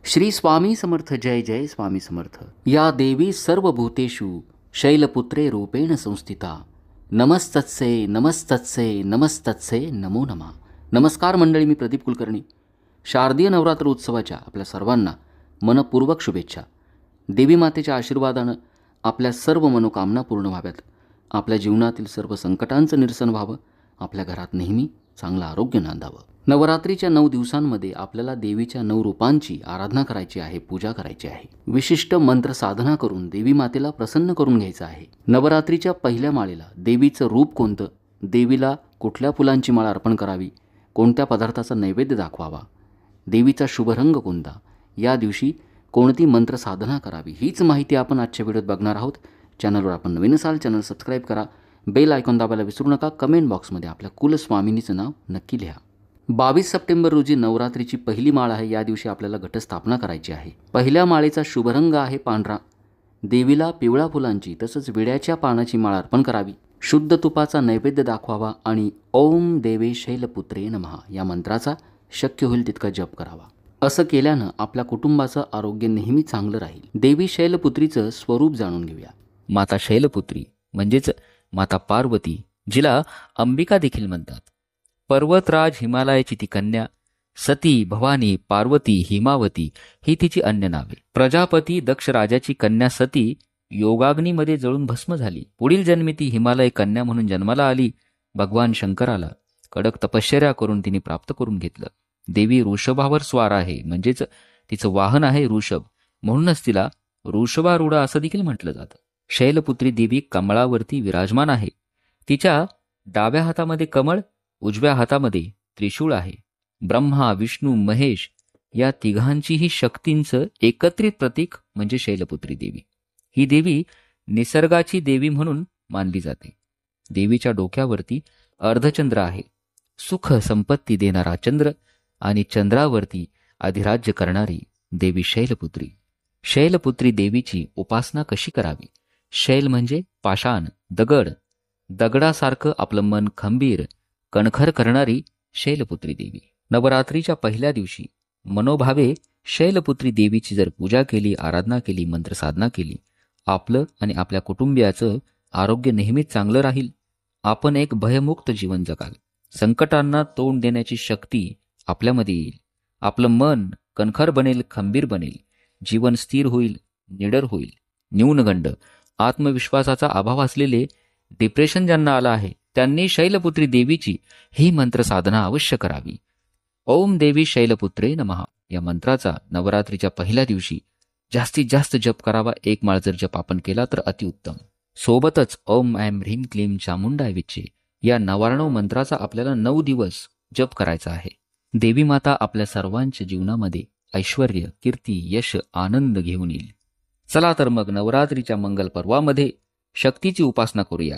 श्री स्वामी समर्थ. जय जय स्वामी समर्थ. या देवी सर्वभूतेषु शैलपुत्रे रूपेण संस्थिता. नमस्तत्से नमस्तत्से नमस्तत्से नमो नमः. नमस्कार मंडळी, मी प्रदीप कुलकर्णी. शारदीय नवरात्र उत्सवाच्या आपल्या सर्वांना मनपूर्वक शुभेच्छा. देवी मातेच्या आशीर्वादानं आपल्या सर्व मनोकामना पूर्ण व्हाव्यात, आपल्या जीवनातील सर्व संकटांचं निरसन व्हावं, आपल्या घरात नेहमी चांगलं आरोग्य नांदावं. नवरात्रीच्या 9 दिवसांमध्ये आपल्याला देवीच्या 9 रूपांची आराधना करायची आहे, पूजा करायची आहे. विशिष्ट मंत्र साधना करून देवी मातेला प्रसन्न करून घ्यायचं आहे. नवरात्रीच्या पहिल्या माळेला देवीचं रूप कोणतं, देवीला कुठल्या फुलांची माळ अर्पण करावी, कोणत्या पदार्थाचा नैवेद्य दाखवावा, देवीचा शुभ रंग कोणता, या दिवशी कोणती मंत्र साधना करावी, हीच माहिती आपण आजच्या व्हिडिओत बघणार आहोत. चॅनलवर आपण नवीन असाल, चॅनल सबस्क्राईब करा, बेल आयकॉन दाबायला विसरू नका. कमेंट बॉक्समध्ये आपल्या कुलस्वामिनीचं नाव नक्की लिहा. 22 सप्टेंबर रोजी नवरात्रीची पहिली माळ आहे. या दिवशी आपल्याला घटस्थापना करायची आहे. पहिल्या माळेचा शुभ रंग आहे पांढरा. देवीला पिवळ्या फुलांची तसंच विड्याच्या पानाची माळ अर्पण करावी. शुद्ध तुपाचा नैवेद्य दाखवावा आणि ओम देवे शैलपुत्रे नमः या मंत्राचा शक्य होईल तितका जप करावा. असं केल्यानं आपल्या कुटुंबाचं आरोग्य नेहमी चांगलं राहील. देवी शैलपुत्रीचं स्वरूप जाणून घेऊया. माता शैलपुत्री म्हणजेच माता पार्वती, जिला अंबिका देखील म्हणतात. पर्वतराज हिमालयाची ती कन्या, सती, भवानी, पार्वती, हिमावती ही तिची अन्य नावे. प्रजापती दक्ष राजाची कन्या सती योगाग्नीमध्ये जळून भस्म झाली. पुढील जन्मी ती हिमालय कन्या म्हणून जन्माला आली. भगवान शंकराला कडक तपश्चर्या करून तिने प्राप्त करून घेतलं. देवी ऋषभावर स्वार आहे, म्हणजेच तिचं वाहन आहे ऋषभ, म्हणूनच तिला ऋषभारूढा असं देखील म्हटलं जातं. शैलपुत्री देवी कमळावरती विराजमान आहे. तिच्या डाव्या हातामध्ये कमळ, उजव्या हातामध्ये त्रिशूळ आहे. ब्रह्मा, विष्णू, महेश या तिघांचीही शक्तींचं एकत्रित प्रतीक म्हणजे शैलपुत्री देवी. ही देवी निसर्गाची देवी म्हणून मानली जाते. देवीच्या डोक्यावरती अर्धचंद्र आहे. सुख संपत्ती देणारा चंद्र आणि चंद्रावरती अधिराज्य करणारी देवी शैलपुत्री. शैलपुत्री देवीची उपासना कशी करावी? शैल म्हणजे पाषाण, दगड. दगडासारखं आपलं मन खंबीर, कणखर करणारी शैलपुत्री देवी. नवरात्रीच्या पहिल्या दिवशी मनोभावे शैलपुत्री देवीची जर पूजा केली, आराधना केली, मंत्र साधना केली, आपलं आणि आपल्या कुटुंबियाचं आरोग्य नेहमीच चांगलं राहील. आपण एक भयमुक्त जीवन जगाल. संकटांना तोंड देण्याची शक्ती आपल्यामध्ये येईल. आपलं मन कणखर बनेल, खंबीर बनेल. जीवन स्थिर होईल, निडर होईल. न्यूनगंड, आत्मविश्वासाचा अभाव असलेले, डिप्रेशन ज्यांना आलं आहे, त्यांनी शैलपुत्री देवीची ही मंत्र साधना अवश्य करावी. ओम देवी शैलपुत्रे नमः या मंत्राचा नवरात्रीच्या पहिल्या दिवशी जास्तीत जास्त जप करावा. 1 माळ जर जप आपण केला तर अतिउत्तम. सोबतच ओम ऐं ह्रीं क्लीं चामुंडाय विच्चे या 99 मंत्राचा आपल्याला 9 दिवस जप करायचा आहे. देवी माता आपल्या सर्वांच्या जीवनामध्ये ऐश्वर्य, कीर्ती, यश, आनंद घेऊन येईल. चला तर मग नवरात्रीच्या मंगल पर्वामध्ये शक्तीची उपासना करूया.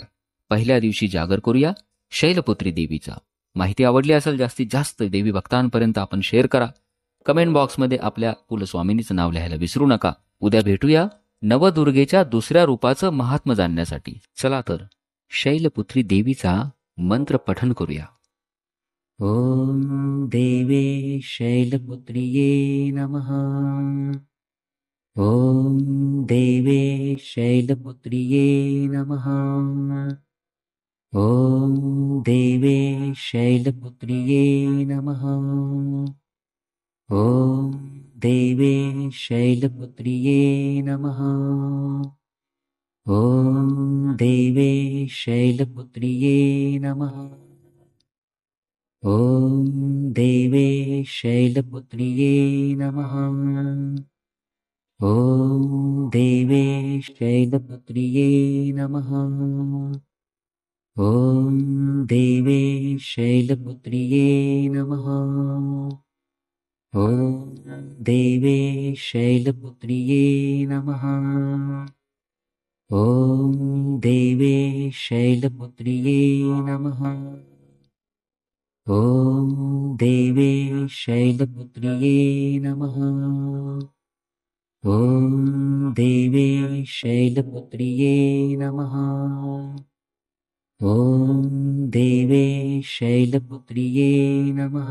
पहिल्या दिवशी जागर करूया शैलपुत्री देवीचा. माहिती आवडली असेल जास्तीत जास्त देवी भक्तांपर्यंत आपण शेअर करा. कमेंट बॉक्समध्ये आपल्या कुलस्वामिनीचं नाव लिहायला विसरू नका. उद्या भेटूया नवदुर्गेच्या दुसऱ्या रूपाचं महात्म्य जाणण्यासाठी. चला तर शैलपुत्री देवीचा मंत्र पठण करूया. ओम देवे शैलपुत्रिये नमः. ओम देवे शैलपुत्रिये नमः. ओम देवे शैलपुत्रिये नमः. ओम देवे शैलपुत्रिये नमः. ओम देवे शैलपुत्रिये नमः. ओम देवे शैलपुत्रिये नमः. ओम देवे शैलपुत्रिये नमः. ओम देवे शैलपुत्रिये नमः. ओम देवे शैलपुत्रिये नमः. ओम देवे शैलपुत्रिये नमः. ओम देवे शैलपुत्रिये नमः. ओम देवे शैलपुत्रिये नमः. ओम देवे शैलपुत्रिये नमः.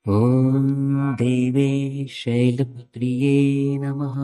ॐ देवे शैलपुत्र्यै नमः।